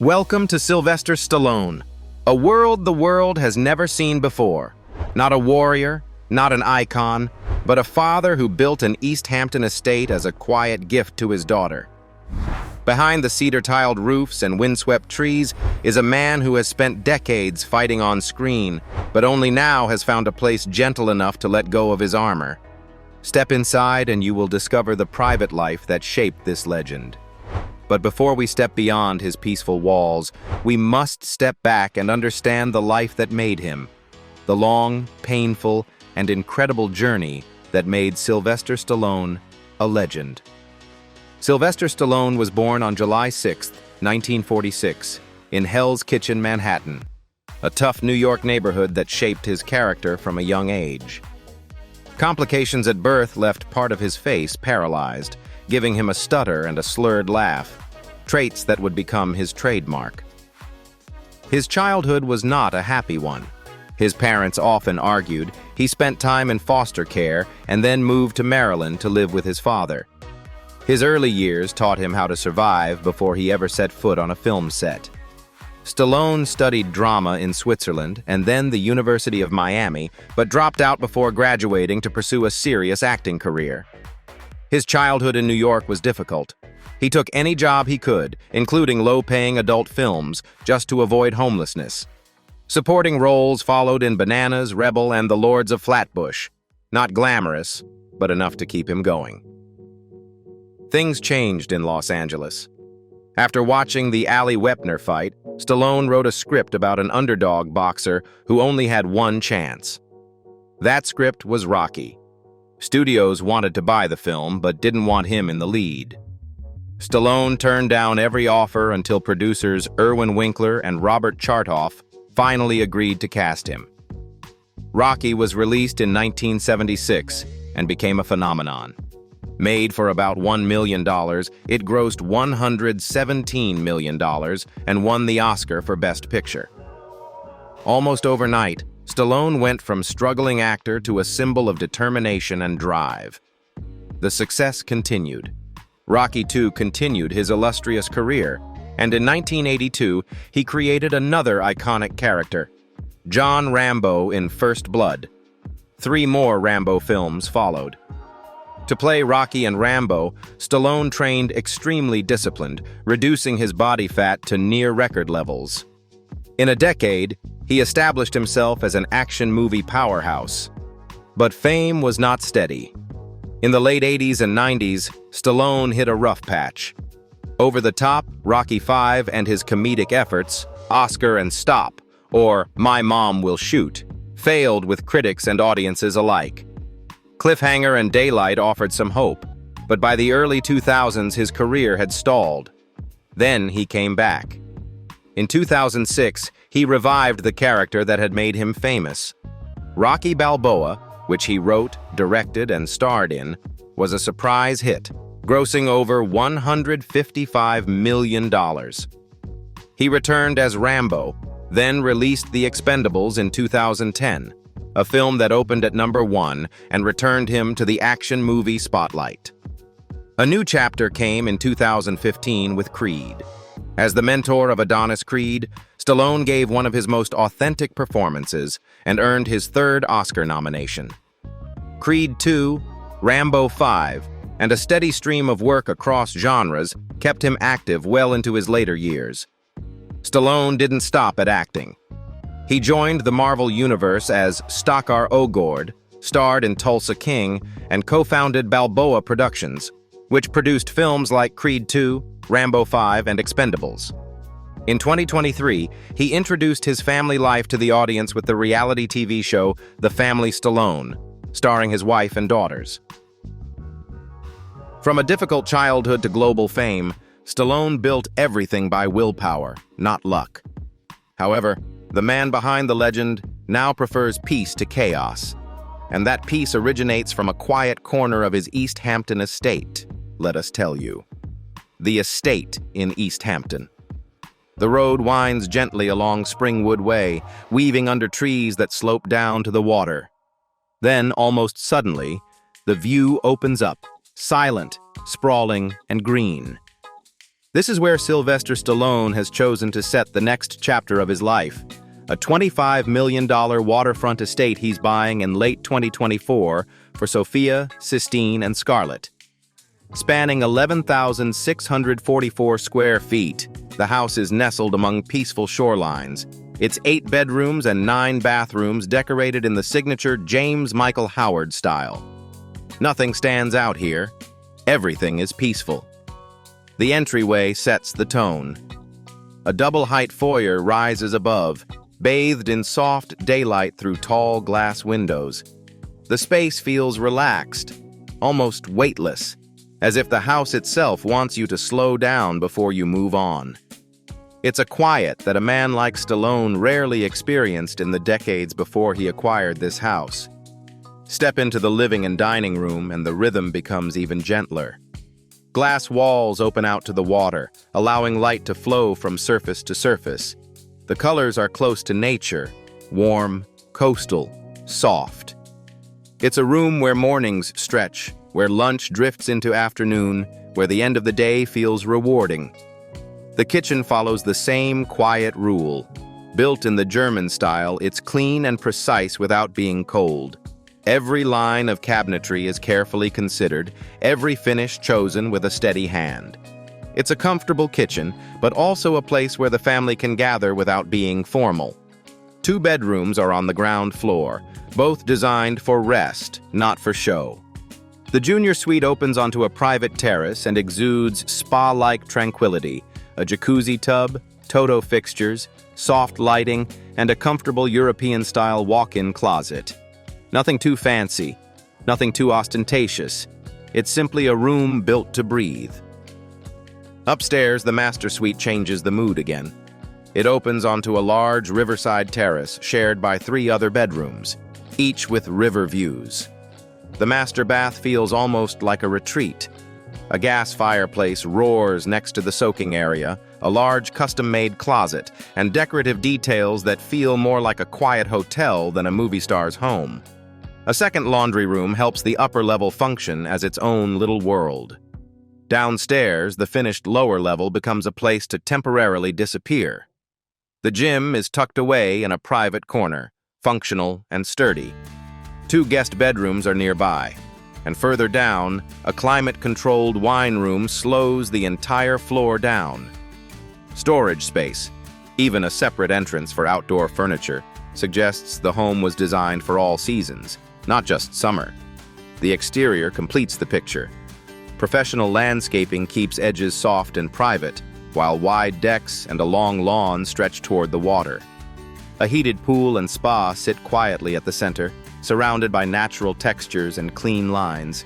Welcome to Sylvester Stallone, a world the world has never seen before. Not a warrior, not an icon, but a father who built an East Hampton estate as a quiet gift to his daughter. Behind the cedar-tiled roofs and windswept trees is a man who has spent decades fighting on screen, but only now has found a place gentle enough to let go of his armor. Step inside and you will discover the private life that shaped this legend. But before we step beyond his peaceful walls, we must step back and understand the life that made him. The long, painful, and incredible journey that made Sylvester Stallone a legend. Sylvester Stallone was born on July 6, 1946, in Hell's Kitchen, Manhattan, a tough New York neighborhood that shaped his character from a young age. Complications at birth left part of his face paralyzed, giving him a stutter and a slurred laugh, traits that would become his trademark. His childhood was not a happy one. His parents often argued. He spent time in foster care and then moved to Maryland to live with his father. His early years taught him how to survive before he ever set foot on a film set. Stallone studied drama in Switzerland and then the University of Miami, but dropped out before graduating to pursue a serious acting career. His childhood in New York was difficult. He took any job he could, including low-paying adult films, just to avoid homelessness. Supporting roles followed in Bananas, Rebel, and The Lords of Flatbush. Not glamorous, but enough to keep him going. Things changed in Los Angeles. After watching the Ali Wepner fight, Stallone wrote a script about an underdog boxer who only had one chance. That script was Rocky. Studios wanted to buy the film, but didn't want him in the lead. Stallone turned down every offer until producers Irwin Winkler and Robert Chartoff finally agreed to cast him. Rocky was released in 1976 and became a phenomenon. Made for about $1 million, it grossed $117 million and won the Oscar for Best Picture. Almost overnight, Stallone went from struggling actor to a symbol of determination and drive. The success continued. Rocky II continued his illustrious career, and in 1982, he created another iconic character, John Rambo in First Blood. 3 more Rambo films followed. To play Rocky and Rambo, Stallone trained extremely disciplined, reducing his body fat to near record levels. In a decade, he established himself as an action movie powerhouse. But fame was not steady. In the late 80s and 90s, Stallone hit a rough patch. Over the Top, Rocky V, and his comedic efforts, Oscar and Stop, or My Mom Will Shoot, failed with critics and audiences alike. Cliffhanger and Daylight offered some hope, but by the early 2000s his career had stalled. Then he came back. In 2006, he revived the character that had made him famous. Rocky Balboa, which he wrote, directed, and starred in, was a surprise hit, grossing over $155 million. He returned as Rambo, then released The Expendables in 2010, a film that opened at #1 and returned him to the action movie spotlight. A new chapter came in 2015 with Creed. As the mentor of Adonis Creed, Stallone gave one of his most authentic performances and earned his 3rd Oscar nomination. Creed II, Rambo V, and a steady stream of work across genres kept him active well into his later years. Stallone didn't stop at acting. He joined the Marvel Universe as Stakar Ogord, starred in Tulsa King, and co-founded Balboa Productions, which produced films like Creed II, Rambo V, and Expendables. In 2023, he introduced his family life to the audience with the reality TV show The Family Stallone, starring his wife and daughters. From a difficult childhood to global fame, Stallone built everything by willpower, not luck. However, the man behind the legend now prefers peace to chaos, and that peace originates from a quiet corner of his East Hampton estate, let us tell you. The estate in East Hampton. The road winds gently along Springwood Way, weaving under trees that slope down to the water. Then, almost suddenly, the view opens up, silent, sprawling, and green. This is where Sylvester Stallone has chosen to set the next chapter of his life. A $25 million waterfront estate he's buying in late 2024 for Sophia, Sistine, and Scarlett. Spanning 11,644 square feet, the house is nestled among peaceful shorelines. It's 8 bedrooms and 9 bathrooms decorated in the signature James Michael Howard style. Nothing stands out here. Everything is peaceful. The entryway sets the tone. A double-height foyer rises above, bathed in soft daylight through tall glass windows. The space feels relaxed, almost weightless, as if the house itself wants you to slow down before you move on. It's a quiet that a man like Stallone rarely experienced in the decades before he acquired this house. Step into the living and dining room and the rhythm becomes even gentler. Glass walls open out to the water, allowing light to flow from surface to surface. The colors are close to nature, warm, coastal, soft. It's a room where mornings stretch, where lunch drifts into afternoon, where the end of the day feels rewarding. The kitchen follows the same quiet rule. Built in the German style, it's clean and precise without being cold. Every line of cabinetry is carefully considered, every finish chosen with a steady hand. It's a comfortable kitchen, but also a place where the family can gather without being formal. 2 bedrooms are on the ground floor, both designed for rest, not for show. The junior suite opens onto a private terrace and exudes spa-like tranquility, a jacuzzi tub, Toto fixtures, soft lighting, and a comfortable European-style walk-in closet. Nothing too fancy, nothing too ostentatious. It's simply a room built to breathe. Upstairs, the master suite changes the mood again. It opens onto a large riverside terrace shared by 3 other bedrooms, each with river views. The master bath feels almost like a retreat. A gas fireplace roars next to the soaking area, a large custom-made closet, and decorative details that feel more like a quiet hotel than a movie star's home. A second laundry room helps the upper level function as its own little world. Downstairs, the finished lower level becomes a place to temporarily disappear. The gym is tucked away in a private corner, functional and sturdy. 2 guest bedrooms are nearby, and further down, a climate-controlled wine room slows the entire floor down. Storage space, even a separate entrance for outdoor furniture, suggests the home was designed for all seasons, not just summer. The exterior completes the picture. Professional landscaping keeps edges soft and private, while wide decks and a long lawn stretch toward the water. A heated pool and spa sit quietly at the center, surrounded by natural textures and clean lines.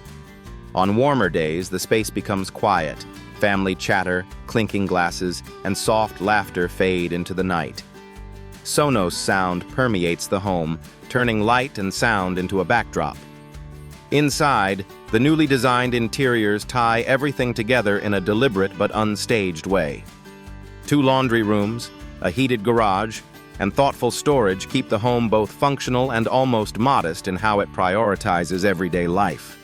On warmer days, the space becomes quiet. Family chatter, clinking glasses, and soft laughter fade into the night. Sonos sound permeates the home, turning light and sound into a backdrop. Inside, the newly designed interiors tie everything together in a deliberate but unstaged way. 2 laundry rooms, a heated garage, and thoughtful storage keep the home both functional and almost modest in how it prioritizes everyday life.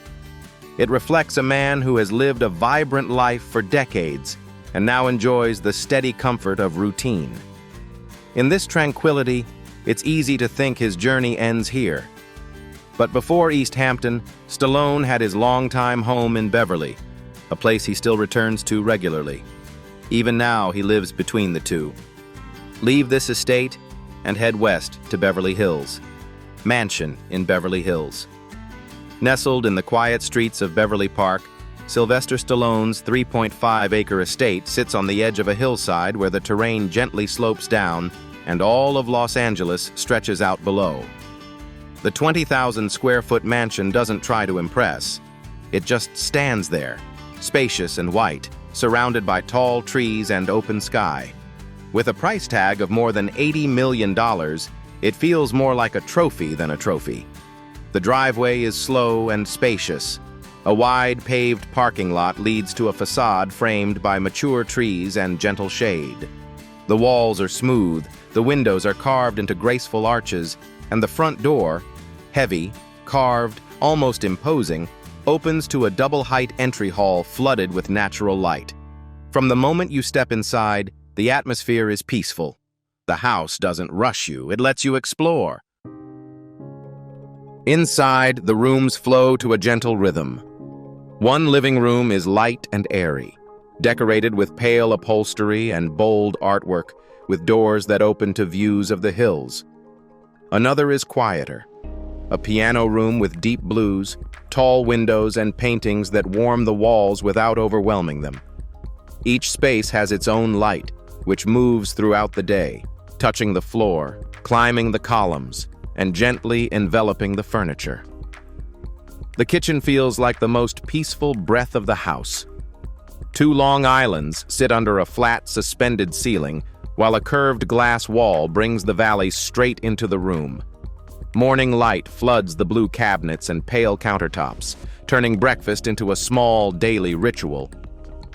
It reflects a man who has lived a vibrant life for decades and now enjoys the steady comfort of routine. In this tranquility, it's easy to think his journey ends here. But before East Hampton, Stallone had his longtime home in Beverly, a place he still returns to regularly. Even now, he lives between the two. Leave this estate and head west to Beverly Hills. Mansion in Beverly Hills. Nestled in the quiet streets of Beverly Park, Sylvester Stallone's 3.5-acre estate sits on the edge of a hillside where the terrain gently slopes down and all of Los Angeles stretches out below. The 20,000-square-foot mansion doesn't try to impress. It just stands there, spacious and white, surrounded by tall trees and open sky. With a price tag of more than $80 million, it feels more like a trophy than a trophy. The driveway is slow and spacious. A wide paved parking lot leads to a facade framed by mature trees and gentle shade. The walls are smooth, the windows are carved into graceful arches, and the front door, heavy, carved, almost imposing, opens to a double-height entry hall flooded with natural light. From the moment you step inside, the atmosphere is peaceful. The house doesn't rush you, it lets you explore. Inside, the rooms flow to a gentle rhythm. One living room is light and airy, decorated with pale upholstery and bold artwork, with doors that open to views of the hills. Another is quieter, a piano room with deep blues, tall windows and paintings that warm the walls without overwhelming them. Each space has its own light, which moves throughout the day, touching the floor, climbing the columns, and gently enveloping the furniture. The kitchen feels like the most peaceful breath of the house. Two long islands sit under a flat, suspended ceiling, while a curved glass wall brings the valley straight into the room. Morning light floods the blue cabinets and pale countertops, turning breakfast into a small daily ritual.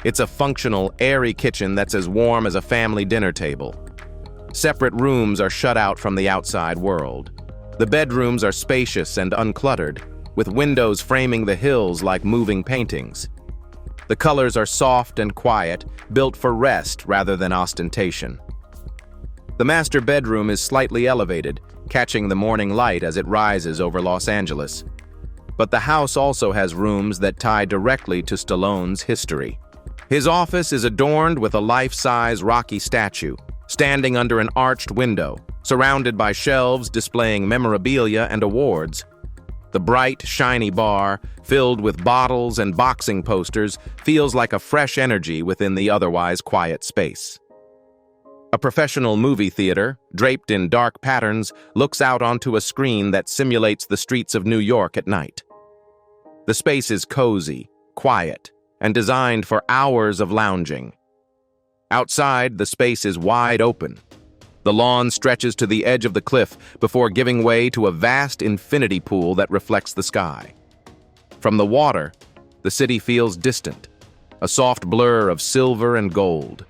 It's a functional, airy kitchen that's as warm as a family dinner table. Separate rooms are shut out from the outside world. The bedrooms are spacious and uncluttered, with windows framing the hills like moving paintings. The colors are soft and quiet, built for rest rather than ostentation. The master bedroom is slightly elevated, catching the morning light as it rises over Los Angeles. But the house also has rooms that tie directly to Stallone's history. His office is adorned with a life-size Rocky statue, standing under an arched window, surrounded by shelves displaying memorabilia and awards. The bright, shiny bar, filled with bottles and boxing posters, feels like a fresh energy within the otherwise quiet space. A professional movie theater, draped in dark patterns, looks out onto a screen that simulates the streets of New York at night. The space is cozy, quiet, and designed for hours of lounging. Outside, the space is wide open. The lawn stretches to the edge of the cliff before giving way to a vast infinity pool that reflects the sky. From the water, the city feels distant, a soft blur of silver and gold.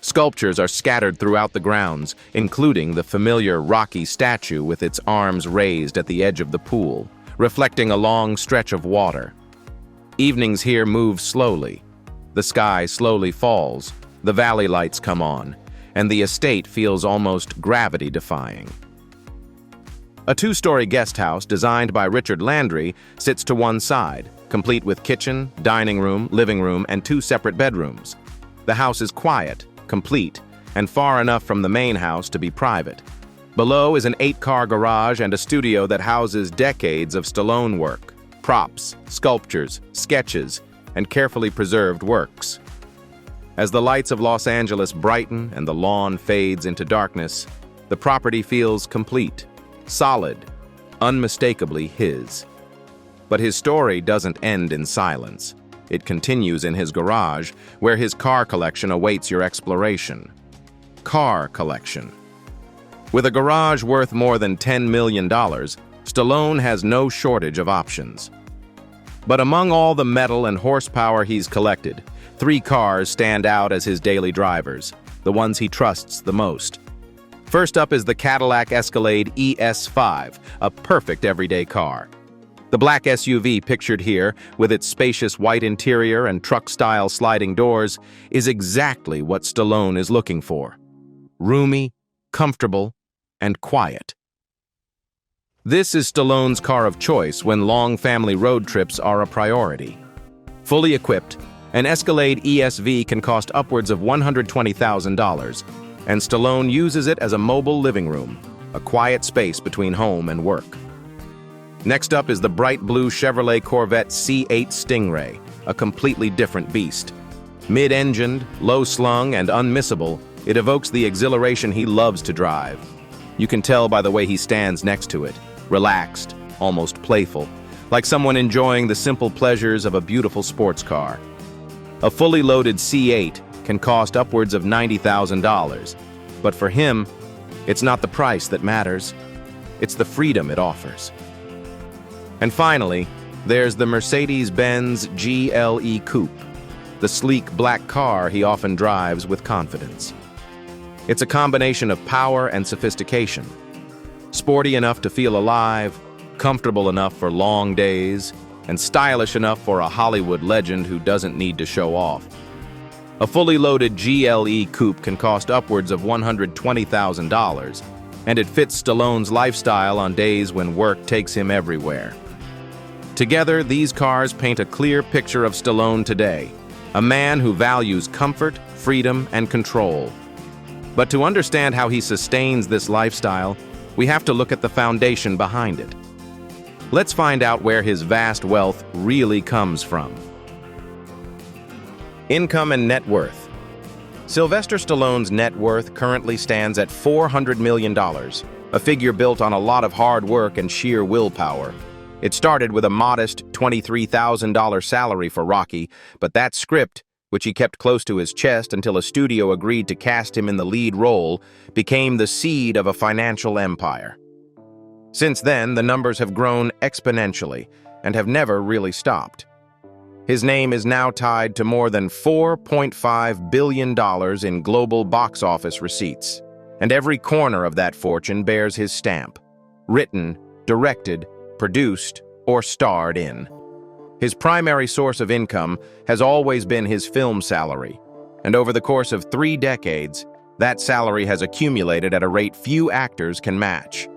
Sculptures are scattered throughout the grounds, including the familiar Rocky statue with its arms raised at the edge of the pool, reflecting a long stretch of water. Evenings here move slowly. The sky slowly falls, the valley lights come on, and the estate feels almost gravity-defying. A two-story guest house designed by Richard Landry sits to one side, complete with kitchen, dining room, living room, and two separate bedrooms. The house is quiet, complete, and far enough from the main house to be private. Below is an 8-car garage and a studio that houses decades of Stallone work, props, sculptures, sketches, and carefully preserved works. As the lights of Los Angeles brighten and the lawn fades into darkness, the property feels complete, solid, unmistakably his. But his story doesn't end in silence. It continues in his garage, where his car collection awaits your exploration. Car collection. With a garage worth more than $10 million, Stallone has no shortage of options. But among all the metal and horsepower he's collected, 3 cars stand out as his daily drivers, the ones he trusts the most. First up is the Cadillac Escalade ES5, a perfect everyday car. The black SUV pictured here, with its spacious white interior and truck-style sliding doors, is exactly what Stallone is looking for. Roomy, comfortable, and quiet. This is Stallone's car of choice when long family road trips are a priority. Fully equipped, an Escalade ESV can cost upwards of $120,000, and Stallone uses it as a mobile living room, a quiet space between home and work. Next up is the bright blue Chevrolet Corvette C8 Stingray, a completely different beast. Mid-engined, low-slung, and unmissable, it evokes the exhilaration he loves to drive. You can tell by the way he stands next to it, relaxed, almost playful, like someone enjoying the simple pleasures of a beautiful sports car. A fully loaded C8 can cost upwards of $90,000, but for him, it's not the price that matters, it's the freedom it offers. And finally, there's the Mercedes-Benz GLE Coupe, the sleek black car he often drives with confidence. It's a combination of power and sophistication. Sporty enough to feel alive, comfortable enough for long days, and stylish enough for a Hollywood legend who doesn't need to show off. A fully loaded GLE coupe can cost upwards of $120,000, and it fits Stallone's lifestyle on days when work takes him everywhere. Together, these cars paint a clear picture of Stallone today, a man who values comfort, freedom, and control. But to understand how he sustains this lifestyle, we have to look at the foundation behind it. Let's find out where his vast wealth really comes from. Income and net worth. Sylvester Stallone's net worth currently stands at $400 million, a figure built on a lot of hard work and sheer willpower. It started with a modest $23,000 salary for Rocky, but that script, which he kept close to his chest until a studio agreed to cast him in the lead role, became the seed of a financial empire. Since then, the numbers have grown exponentially and have never really stopped. His name is now tied to more than $4.5 billion in global box office receipts, and every corner of that fortune bears his stamp: written, directed, produced, or starred in. His primary source of income has always been his film salary, and over the course of 3 decades, that salary has accumulated at a rate few actors can match.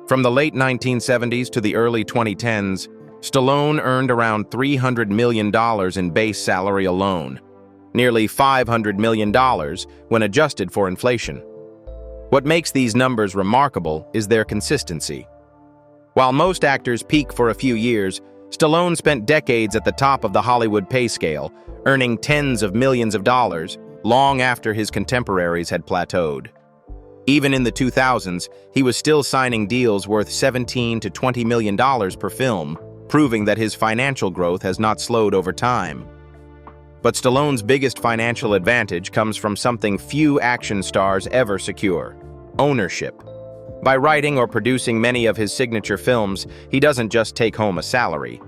From the late 1970s to the early 2010s, Stallone earned around $300 million in base salary alone, nearly $500 million when adjusted for inflation. What makes these numbers remarkable is their consistency. While most actors peak for a few years, Stallone spent decades at the top of the Hollywood pay scale, earning tens of millions of dollars long after his contemporaries had plateaued. Even in the 2000s, he was still signing deals worth $17 to $20 million per film, proving that his financial growth has not slowed over time. But Stallone's biggest financial advantage comes from something few action stars ever secure: ownership. By writing or producing many of his signature films, he doesn't just take home a salary.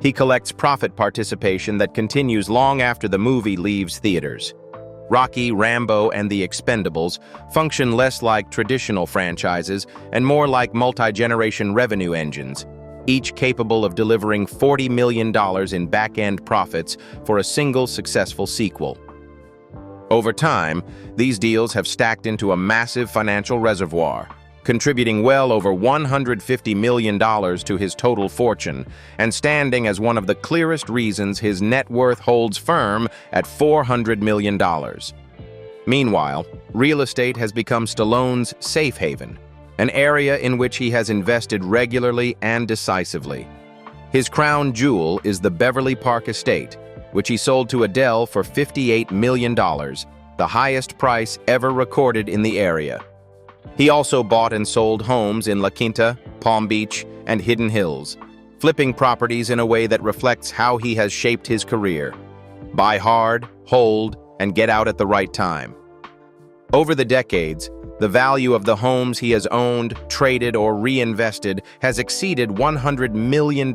He collects profit participation that continues long after the movie leaves theaters. Rocky, Rambo, and The Expendables function less like traditional franchises and more like multi-generation revenue engines, each capable of delivering $40 million in back-end profits for a single successful sequel. Over time, these deals have stacked into a massive financial reservoir, contributing well over $150 million to his total fortune and standing as one of the clearest reasons his net worth holds firm at $400 million. Meanwhile, real estate has become Stallone's safe haven, an area in which he has invested regularly and decisively. His crown jewel is the Beverly Park estate, which he sold to Adele for $58 million, the highest price ever recorded in the area. He also bought and sold homes in La Quinta, Palm Beach, and Hidden Hills, flipping properties in a way that reflects how he has shaped his career. Buy hard, hold, and get out at the right time. Over the decades, the value of the homes he has owned, traded, or reinvested has exceeded $100 million,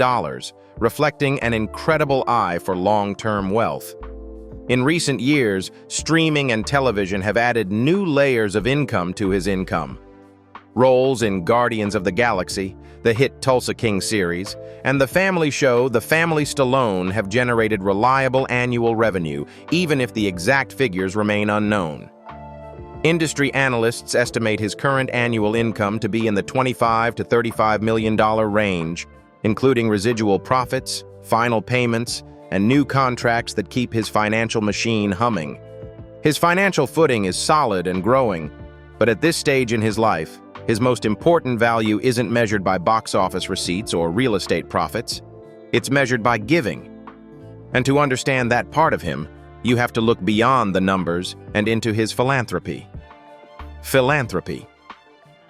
reflecting an incredible eye for long-term wealth. In recent years, streaming and television have added new layers of income to his income. Roles in Guardians of the Galaxy, the hit Tulsa King series, and the family show The Family Stallone have generated reliable annual revenue, even if the exact figures remain unknown. Industry analysts estimate his current annual income to be in the $25 to $35 million range, including residual profits, final payments, and new contracts that keep his financial machine humming. His financial footing is solid and growing, but at this stage in his life, his most important value isn't measured by box office receipts or real estate profits. It's measured by giving. And to understand that part of him, you have to look beyond the numbers and into his philanthropy. Philanthropy.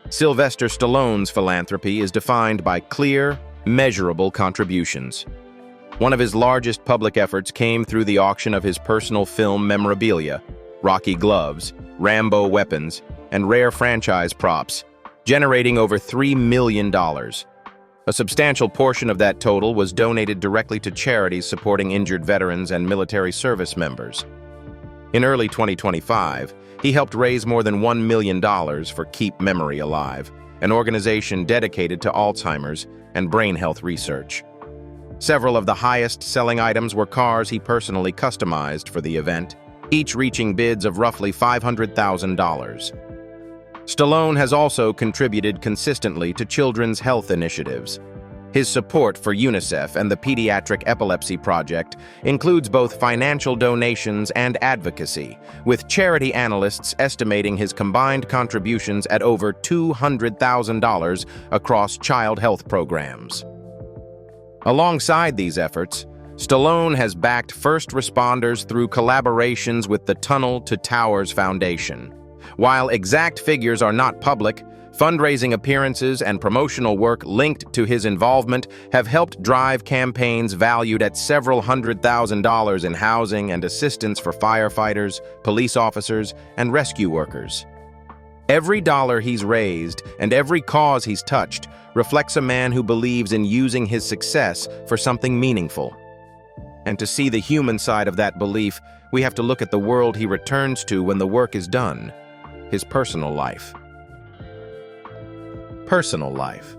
Sylvester Stallone's philanthropy is defined by clear, measurable contributions. One of his largest public efforts came through the auction of his personal film memorabilia, Rocky gloves, Rambo weapons, and rare franchise props, generating over $3 million. A substantial portion of that total was donated directly to charities supporting injured veterans and military service members. In early 2025, he helped raise more than $1 million for Keep Memory Alive, an organization dedicated to Alzheimer's and brain health research. Several of the highest-selling items were cars he personally customized for the event, each reaching bids of roughly $500,000. Stallone has also contributed consistently to children's health initiatives. His support for UNICEF and the Pediatric Epilepsy Project includes both financial donations and advocacy, with charity analysts estimating his combined contributions at over $200,000 across child health programs. Alongside these efforts, Stallone has backed first responders through collaborations with the Tunnel to Towers Foundation. While exact figures are not public, fundraising appearances and promotional work linked to his involvement have helped drive campaigns valued at several $100,000 in housing and assistance for firefighters, police officers, and rescue workers. Every dollar he's raised and every cause he's touched reflects a man who believes in using his success for something meaningful. And to see the human side of that belief, we have to look at the world he returns to when the work is done: his personal life. Personal life.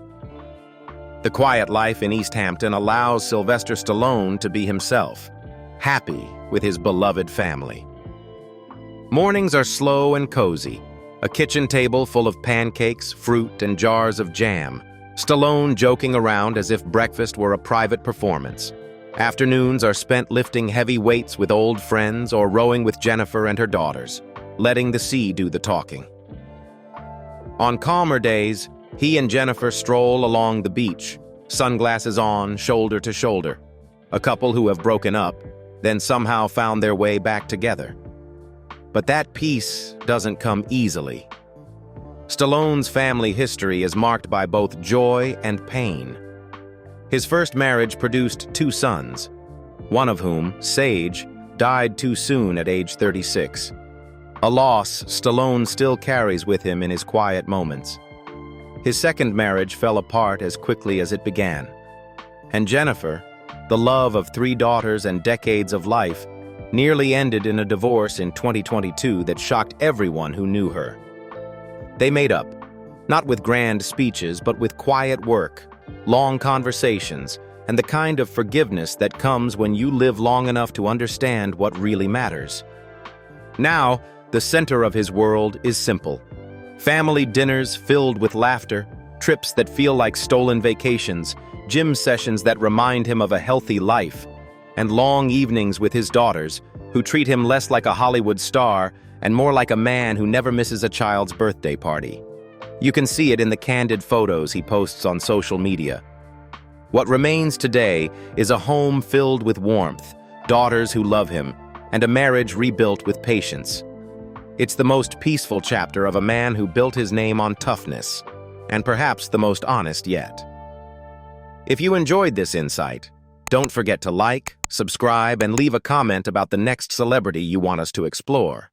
The quiet life in East Hampton allows Sylvester Stallone to be himself, happy with his beloved family. Mornings are slow and cozy, a kitchen table full of pancakes, fruit, and jars of jam, Stallone joking around as if breakfast were a private performance. Afternoons are spent lifting heavy weights with old friends or rowing with Jennifer and her daughters, letting the sea do the talking. On calmer days, he and Jennifer stroll along the beach, sunglasses on, shoulder to shoulder, a couple who have broken up, then somehow found their way back together. But that peace doesn't come easily. Stallone's family history is marked by both joy and pain. His first marriage produced 2 sons, one of whom, Sage, died too soon at age 36. A loss Stallone still carries with him in his quiet moments. His second marriage fell apart as quickly as it began. And Jennifer, the love of 3 daughters and decades of life, nearly ended in a divorce in 2022 that shocked everyone who knew her. They made up, not with grand speeches, but with quiet work, long conversations, and the kind of forgiveness that comes when you live long enough to understand what really matters. Now, the center of his world is simple. Family dinners filled with laughter, trips that feel like stolen vacations, gym sessions that remind him of a healthy life, and long evenings with his daughters, who treat him less like a Hollywood star and more like a man who never misses a child's birthday party. You can see it in the candid photos he posts on social media. What remains today is a home filled with warmth, daughters who love him, and a marriage rebuilt with patience. It's the most peaceful chapter of a man who built his name on toughness, and perhaps the most honest yet. If you enjoyed this insight, don't forget to like, subscribe, and leave a comment about the next celebrity you want us to explore.